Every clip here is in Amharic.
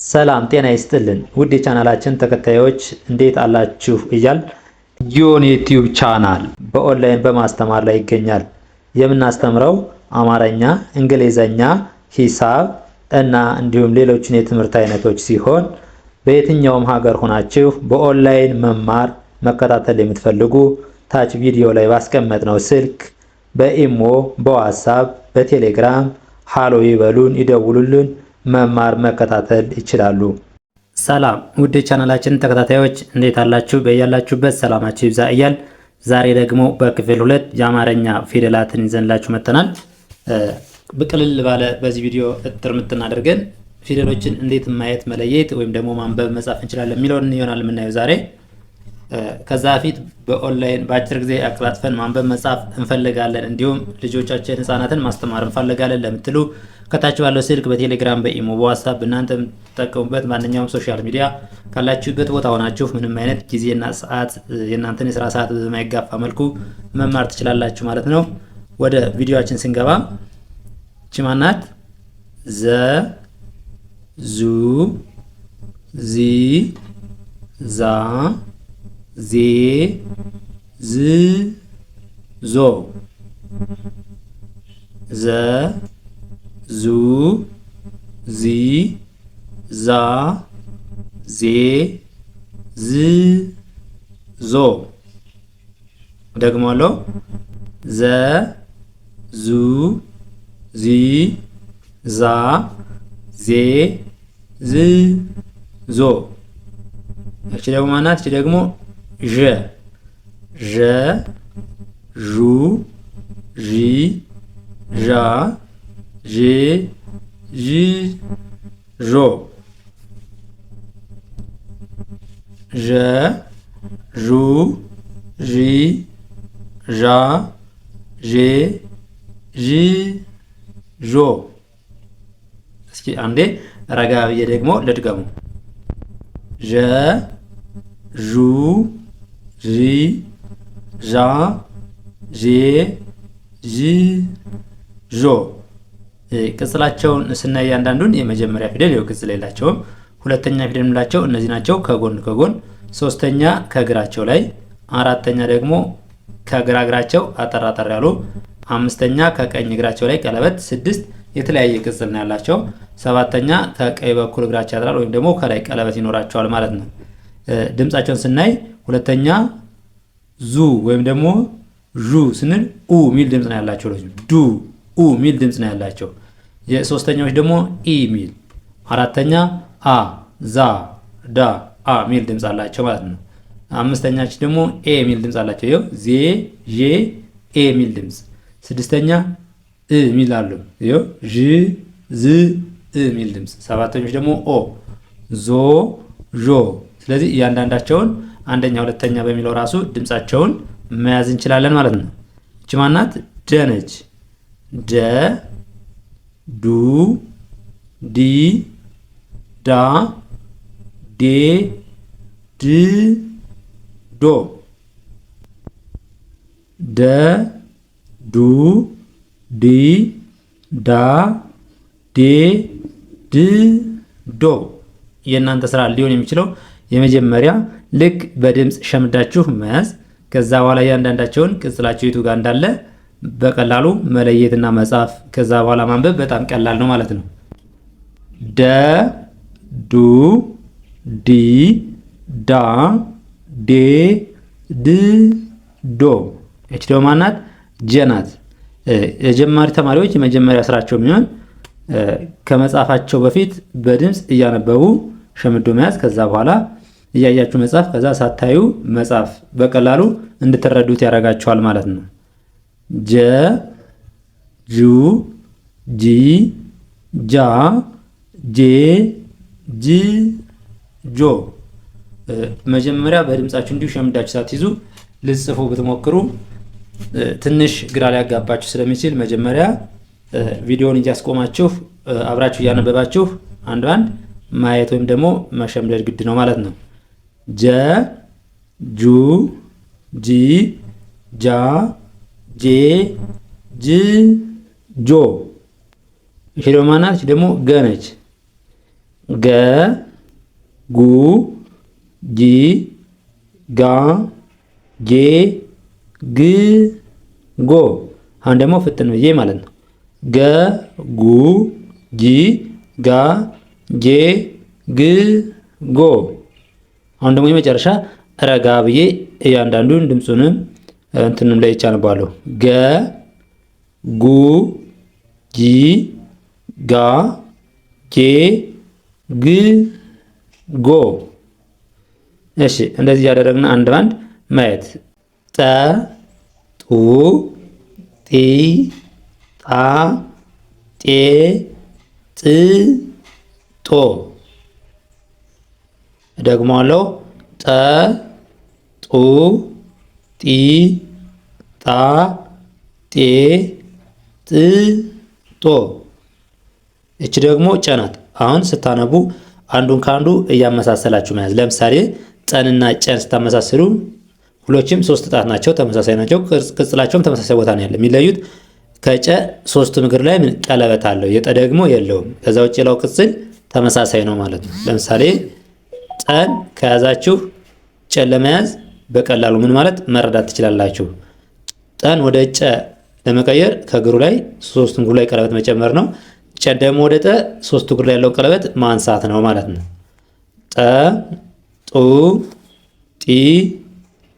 ሰላም ጤና ይስጥልን ውድ የቻናላችን ተከታዮች እንዴት አላችሁ እያል ጊዮን ዩቲዩብ ቻናል በኦንላይን በማስተማር ላይ ይገኛል። የምናስተምረው አማርኛ፣ እንግሊዘኛ፣ ሂሳብ እና እንዲሁም ሌሎችን የትምህርት አይነቶች ሲሆን በየትኛውም ሀገር ሆናችሁ በኦንላይን መማር መከታተል የምትፈልጉ ታች ቪዲዮ ላይ ባስቀመጥነው ስልክ በኢሞ፣ በዋትስአፕ፣ በቴሌግራም ሃሎ ይበሉን፣ ይደውሉልን፣ መማር መከታተል ይችላሉ። ሰላም ውድ የቻናላችን ተከታታዮች እንዴት አላችሁ? በያላችሁበት ሰላማችሁ ይብዛ እያል ዛሬ ደግሞ በክፍል 2 የአማርኛ ፊደላትን ይዘንላችሁ መጥተናል። በቅልል ባለ በዚህ ቪዲዮ እጥር ምጥን አድርገን ፊደሎችን እንዴት ማየት መለየት ወይም ደግሞ ማንበብ መጻፍ እንችላለን የሚለውን ይሆናል የምናየው ዛሬ። ከዛ በፊት በኦንላይን በአጭር ጊዜ አቀላጥፈን ማንበብ መጻፍ እንፈልጋለን እንዲሁም ልጆቻችን ህፃናትን ማስተማር እንፈልጋለን ለምትሉ ከታች ባለው ስልክ በቴሌግራም በኢሞ በዋትስአፕ እናንተ የምትጠቀሙበት ማንኛውም ሶሻል ሚዲያ ካላችሁበት ቦታ ሆናችሁ ምንም አይነት ጊዜና ሰዓት የእናንተን የስራ ሰዓት በማይጋፋ መልኩ መማር ትችላላችሁ ማለት ነው። ወደ ቪዲዮአችን ስንገባ ቺማናት ዘ ዙ ዚ ዛ ዜ ዝ ዞ ዘ ዙ ዚ ዛ ዜ ዝ ዞ ደግሞአለሁ ዘ ዙ ዚ ዛ ዜ ዝ ዞ። እቺ ደግሞ ማናት? እቺ ደግሞ ዠ ዠ ዡ ዢ ዣ ዤ ዥ ዦ ዠ ዡ ዢ ዣ ዤ ዥ ዦ። እስኪ አንዴ ረጋ ብዬ ደግሞ ልድገሙ። ዠ ዡ ዢ ዣ ዤ ዥ ዦ። ቅጽላቸውን ስናይ አንዳንዱን የመጀመሪያ ፊደል ይኸው ቅጽል የላቸውም። ሁለተኛ ፊደል የምላቸው እነዚህ ናቸው ከጎን ከጎን። ሶስተኛ ከግራቸው ላይ፣ አራተኛ ደግሞ ከግራ እግራቸው አጠር አጠር ያሉ፣ አምስተኛ ከቀኝ እግራቸው ላይ ቀለበት፣ ስድስት የተለያየ ቅጽል ነው ያላቸው። ሰባተኛ ከቀኝ በኩል እግራቸው ያጥራል ወይም ደግሞ ከላይ ቀለበት ይኖራቸዋል ማለት ነው። ድምጻቸውን ስናይ ሁለተኛ ዙ ወይም ደግሞ ዡ ስንል ኡ ሚል ድምጽ ነው ያላቸው። ዱ ኡ ሚል ድምጽ ነው ያላቸው። የሶስተኛዎች ደግሞ ኢ ሚል፣ አራተኛ አ ዛ ዳ አ ሚል ድምጽ አላቸው ማለት ነው። አምስተኛች ደግሞ ኤ ሚል ድምጽ አላቸው። ይኸው ዜ ዤ ኤ ሚል ድምጽ። ስድስተኛ እ ሚል አሉ። ይኸው ዥ ዝ እ ሚል ድምጽ። ሰባተኞች ደግሞ ኦ ዞ ዦ። ስለዚህ እያንዳንዳቸውን አንደኛ ሁለተኛ በሚለው ራሱ ድምጻቸውን መያዝ እንችላለን ማለት ነው። እቺ ማናት? ደ ነች። ደ ዱ ዲ ዳ ዴ ድ ዶ ደ ዱ ዲ ዳ ዴ ድ ዶ። የእናንተ ስራ ሊሆን የሚችለው የመጀመሪያ ልክ በድምጽ ሸምዳችሁ መያዝ፣ ከዛ በኋላ እያንዳንዳቸውን ቅጽላቸው የቱ ጋር እንዳለ በቀላሉ መለየትና መጻፍ፣ ከዛ በኋላ ማንበብ በጣም ቀላል ነው ማለት ነው። ደ ዱ ዲ ዳ ዴ ድ ዶ። እቺ ደግሞ ማናት? ጀ ናት። የጀማሪ ተማሪዎች የመጀመሪያ ስራቸው የሚሆን ከመጻፋቸው በፊት በድምጽ እያነበቡ ሸምዶ መያዝ፣ ከዛ በኋላ እያያችሁ መጻፍ፣ ከዛ ሳታዩ መጻፍ በቀላሉ እንድትረዱት ያደርጋችኋል ማለት ነው። ጀ ጁ ጂ ጃ ጄ ጅ ጆ። መጀመሪያ በድምጻችሁ እንዲሁ ሸምዳችሁ ሳትይዙ ልጽፉ ብትሞክሩ ትንሽ ግራ ሊያጋባችሁ ስለሚችል መጀመሪያ ቪዲዮውን እያስቆማችሁ አብራችሁ እያነበባችሁ አንድ አንድ ማየት ወይም ደግሞ መሸምደድ ግድ ነው ማለት ነው። ጀ ጁ ጂ ጃ ጄ ጅ ጆ። ይሄ ደግሞ ማናት? ደግሞ ገ ነች። ገ ጉ ጂ ጋ ጄ ግ ጎ። አሁን ደግሞ ፍጥን ብዬ ማለት ነው። ገ ጉ ጂ ጋ ጄ ግ ጎ። አሁን ደግሞ የመጨረሻ ረጋ ብዬ እያንዳንዱን ድምፁንም እንትንም ላይ ይቻላልባለሁ። ገ ጉ ጂ ጋ ጄ ግ ጎ። እሺ እንደዚህ ያደረግን አንድ ባንድ ማየት ጠ ጡ ጢ ጣ ጤ ጥ ጦ። ደግሞአለሁ ጠ ጡ ጢ ጣ ጤ ጥ ጦ። እቺ ደግሞ ጨ ናት። አሁን ስታነቡ አንዱን ከአንዱ እያመሳሰላችሁ መያዝ። ለምሳሌ ጠንና ጨን ስታመሳስሉ ሁሎችም ሶስት ጣት ናቸው፣ ተመሳሳይ ናቸው። ቅጽላቸውም ተመሳሳይ ቦታ ነው ያለ። የሚለዩት ከጨ ሶስቱም እግር ላይ ቀለበት አለው፣ የጠ ደግሞ የለውም። ከዛ ውጭ ሌላው ቅጽል ተመሳሳይ ነው ማለት ነው። ለምሳሌ ጠን ከያዛችሁ ጨን ለመያዝ በቀላሉ ምን ማለት መረዳት ትችላላችሁ። ጠን ወደ ጨ ለመቀየር ከእግሩ ላይ ሶስቱም እግሩ ላይ ቀለበት መጨመር ነው። ጨ ደግሞ ወደ ጠ ሶስቱ እግር ላይ ያለው ቀለበት ማንሳት ነው ማለት ነው። ጠ ጡ ጢ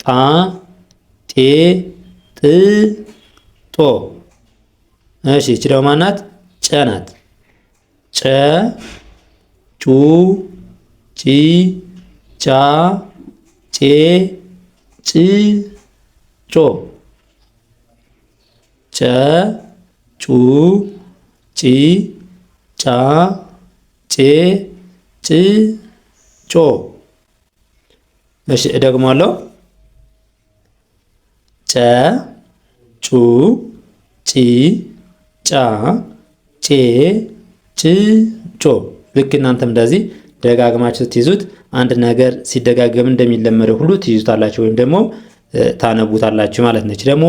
ጣ ጤ ጥ ጦ። እሺ እቺ ደግሞ ማናት? ጨ ናት። ጨ ጩ ጪ ጫ ጬ ጭ ጮ። ጨ ጩ ጪ ጫ ጬ ጭ ጮ። እሺ እደግማለሁ። ጨ ጩ ጪ ጫ ጬ ጭ ጮ። ልክ እናንተም እንደዚህ ደጋግማችሁ ስትይዙት አንድ ነገር ሲደጋገም እንደሚለመደው ሁሉ ትይዙታላችሁ ወይም ደግሞ ታነቡታላችሁ ማለት ነች። ደግሞ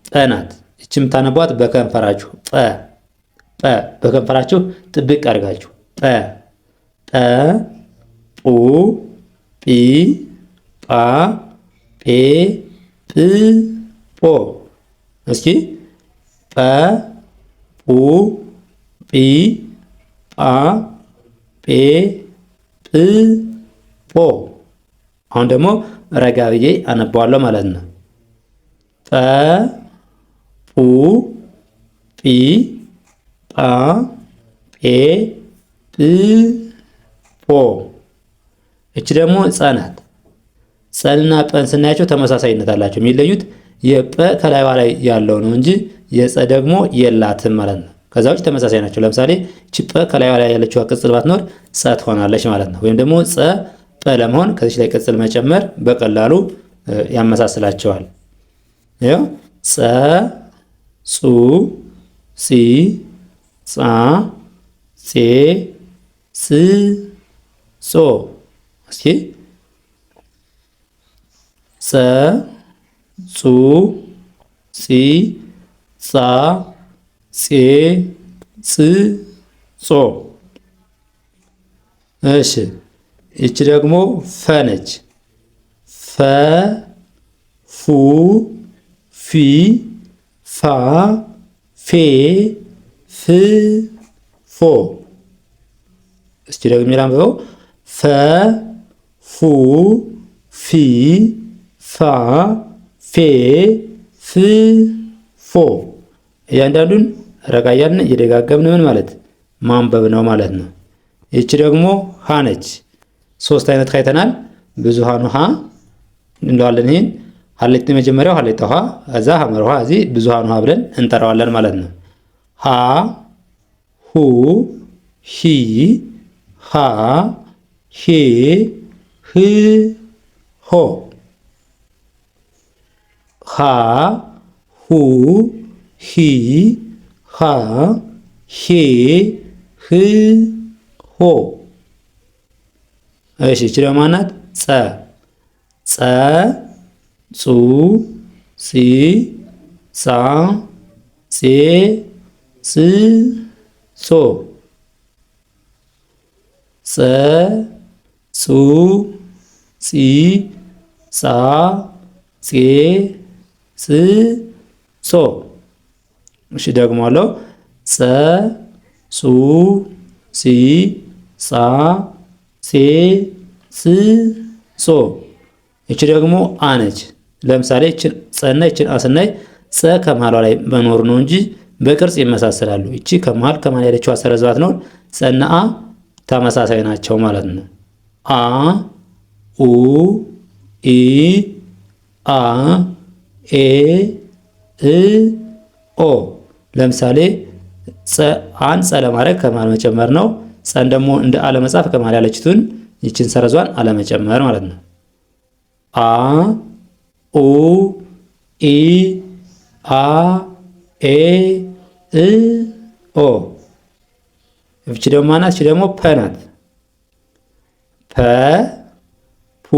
ጠ ናት። እችም ታነቧት በከንፈራችሁ ጠ ጠ በከንፈራችሁ ጥብቅ አድርጋችሁ ጠ ጠ ጡ ጲ ጳ ጴ ጵ ጶ። እስኪ ጰ ጱ ጲ ጳ ጴ ጵ ጶ። አሁን ደግሞ ረጋ ብዬ አነባዋለሁ ማለት ነው። ጰ ጱ ጲ ጳ ጴ ጵ ጶ። እች ደግሞ ጸ ናት። ጸንና ጰን ስናያቸው ተመሳሳይነት አላቸው። የሚለዩት የጰ ከላይዋ ላይ ያለው ነው እንጂ የጸ ደግሞ የላትም ማለት ነው። ከዛ ውጭ ተመሳሳይ ናቸው። ለምሳሌ እች ጰ ከላይዋ ላይ ያለችው ቅጽል ባትኖር ጸ ትሆናለች ማለት ነው። ወይም ደግሞ ጸ ጰ ለመሆን ከዚች ላይ ቅጽል መጨመር በቀላሉ ያመሳስላቸዋል። ይኸው ጸ ጹ ጺ ጻ ጼ ጽ ጾ። እስኪ ጸ ጹ ጺ ጻ ጼ ጽ ጾ። እሺ ይቺ ደግሞ ፈ ነች። ፈ ፉ ፊ ፋ ፌ ፍ ፎ። እስኪ ደግሞ ላንብበው። ፈ ፉ ፊ ፋ ፌ ፍ ፎ። እያንዳንዱን ረጋ እያልን እየደጋገምን ምን ማለት ማንበብ ነው ማለት ነው። ይቺ ደግሞ ሀ ነች። ሶስት አይነት ሀ አይተናል። ብዙሃኑ ሀ እንለዋለን። ይህን ሀሌት መጀመሪያው ሀሌት ውሃ እዛ ሀመር ውሃ እዚህ ብዙሃኑ ሀ ብለን እንጠራዋለን ማለት ነው። ሀ ሁ ሂ ሃ ሄ ህ ሆ። ሃ ሁ ሂ ሃ ሄ ህ ሆ። እሺ እቺ ደግሞ ማናት? ጸ ጸ ጹ ጺ ጻ ጼ ጽ ጾ። ጸ ጹ ጺ ጻ ጼ ጽ ጾ። እሺ ደግሞአለው። ጸ ጹ ጺ ጻ ጼ ጽ ጾ። እቺ ደግሞ አ ነች። ለምሳሌ እቺን ጸና እቺን አ ስናይ ጸ ከመሃሏ ላይ መኖር ነው እንጂ በቅርጽ ይመሳሰላሉ። እቺ ከመሃል ያለችው ሰረዝ ነው። ጸና አ ተመሳሳይ ናቸው ማለት ነው። አ ኡ ኢ አ ኤ እ ኦ። ለምሳሌ አን ጸ ለማድረግ ከመሃል መጨመር ነው። ጸን ደግሞ እንደ አለመጻፍ ከመሃል ያለችቱን ይችን ሰረዟን አለመጨመር ማለት ነው። አ ኡ ኢ አ ኤ እ ኦ። እቺ ደግሞ ማናት? እቺ ደግሞ ፐ ናት። ፐ ፑ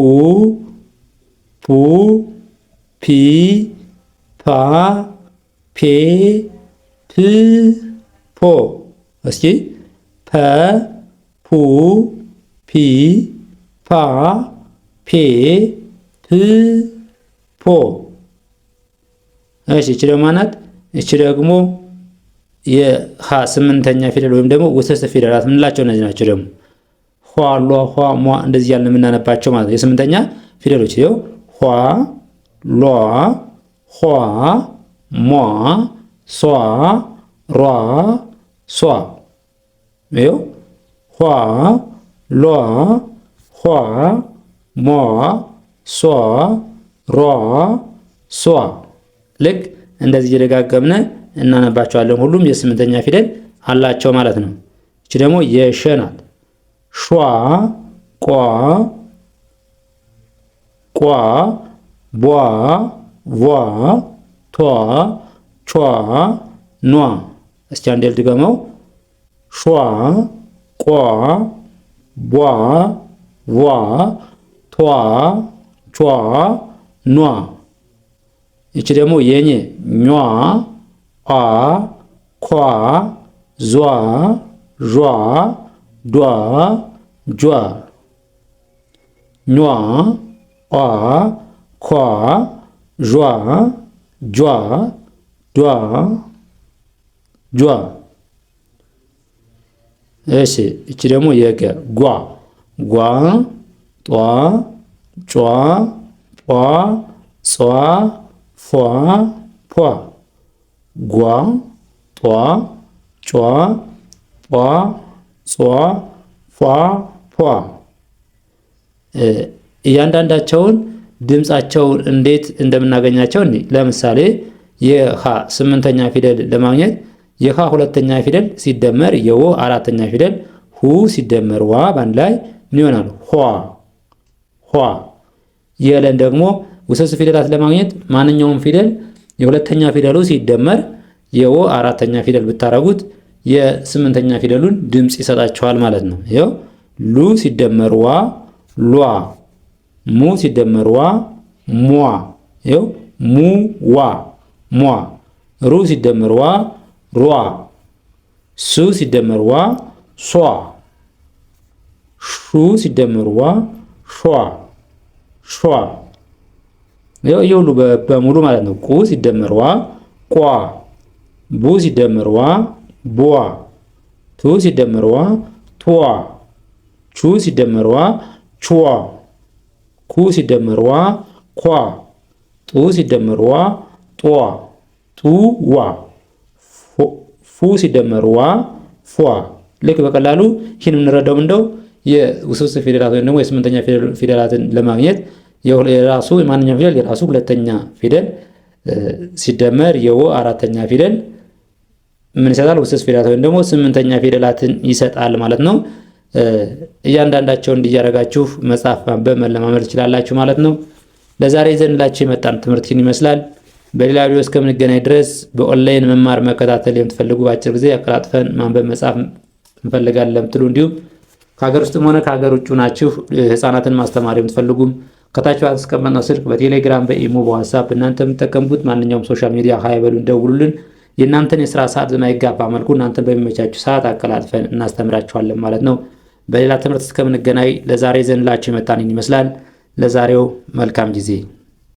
ፑ ፒ ፓ ፔ ፕ ፖ። እስኪ ፐ ፑ ፒ ፓ ፔ ፕ ፖ። እሺ እቺ ደግሞ ማናት? እቺ ደግሞ የሃ ስምንተኛ ፊደል ወይም ደግሞ ውስብስብ ፊደላት ምንላቸው እነዚህ ናቸው። ደግሞ ኋ ሏ ኋ ሟ እንደዚህ ያልን የምናነባቸው ማለት ነው። የስምንተኛ ፊደሎች ይኸው ኋ ሏ ኋ ሟ ሷ ሯ ሷ። ይኸው ኋ ሏ ኋ ሟ ሷ ሯ ሷ። ልክ እንደዚህ እየደጋገምነ እናነባቸዋለን። ሁሉም የስምንተኛ ፊደል አላቸው ማለት ነው። እቺ ደግሞ የሸ ናት። ሿ ቋ ቋ ቧ ቧ ቷ ቿ ኗ። እስቲ አንዴ ልድገመው። ሿ ቋ ቧ ቧ ቷ ቿ ኗ። ይቺ ደግሞ የኘ ኟ አ ኳ ዟ ዣ ዷ ጇ። ኟ አ ኳ ዣ ጇ ዷ ጇ። እሺ እቺ ደግሞ የገ ጓ ጓ ጧ ጯ ጧ ጿ ፏ ፏ። ጓ ጧ ጯ ጧ ጿ ፏ ፏ። እያንዳንዳቸውን ድምፃቸውን እንዴት እንደምናገኛቸው እንዴ። ለምሳሌ የሃ ስምንተኛ ፊደል ለማግኘት የሃ ሁለተኛ ፊደል ሲደመር የወ አራተኛ ፊደል ሁ ሲደመር ዋ ባንድ ላይ ምን ይሆናል? ኋ ኋ። የለን ደግሞ ውስብስብ ፊደላት ለማግኘት ማንኛውም ፊደል የሁለተኛ ፊደሉ ሲደመር የወ አራተኛ ፊደል ብታረጉት የስምንተኛ ፊደሉን ድምፅ ይሰጣቸዋል ማለት ነው። ይኸው ሉ ሲደመር ዋ ሏ፣ ሙ ሲደመር ዋ ሟ። ይኸው ሙ ዋ ሟ። ሩ ሲደመር ዋ ሯ፣ ሱ ሲደመር ዋ ሷ፣ ሹ ሲደመር ዋ ሿ ሿ። ይኸው ሁሉ በሙሉ ማለት ነው። ቁ ሲደመር ዋ ቋ፣ ቡ ሲደመር ዋ ቧ፣ ቱ ሲደመር ዋ ቷ፣ ቹ ሲደመር ዋ ቿ፣ ኩ ሲደመር ዋ ኳ፣ ጡ ሲደመር ዋ ጧ፣ ጡ ዋ፣ ፉ ሲደመር ዋ ፏ። ልክ በቀላሉ ይህን የምንረዳው እንደው የውስብስብ ፊደላት ወይም ደግሞ የስምንተኛ ፊደላትን ለማግኘት የራሱ የማንኛውም ፊደል የራሱ ሁለተኛ ፊደል ሲደመር የወ አራተኛ ፊደል ምን ይሰጣል? ውስብስብ ፊደላት ወይም ደግሞ ስምንተኛ ፊደላትን ይሰጣል ማለት ነው። እያንዳንዳቸውን እንዲያረጋችሁ መጻፍ ማንበብ መለማመድ ትችላላችሁ ማለት ነው። ለዛሬ ይዘንላችሁ የመጣን ትምህርት ይመስላል። በሌላ ቪዲዮ እስከምንገናኝ ድረስ በኦንላይን መማር መከታተል የምትፈልጉ በአጭር ጊዜ አቀላጥፈን ማንበብ መጻፍ እንፈልጋለን ለምትሉ እንዲሁም ከሀገር ውስጥም ሆነ ከሀገር ውጭ ናችሁ ህፃናትን ማስተማር የምትፈልጉም ከታች ባስቀመጥነው ስልክ በቴሌግራም በኢሞ በዋትስአፕ እናንተ የምትጠቀሙት ማንኛውም ሶሻል ሚዲያ ሀይበሉን ደውሉልን። የእናንተን የስራ ሰዓት በማይጋፋ መልኩ እናንተን በሚመቻችሁ ሰዓት አቀላጥፈን እናስተምራችኋለን ማለት ነው። በሌላ ትምህርት እስከምንገናኝ ለዛሬ ዘንላችሁ የመጣን ይመስላል። ለዛሬው መልካም ጊዜ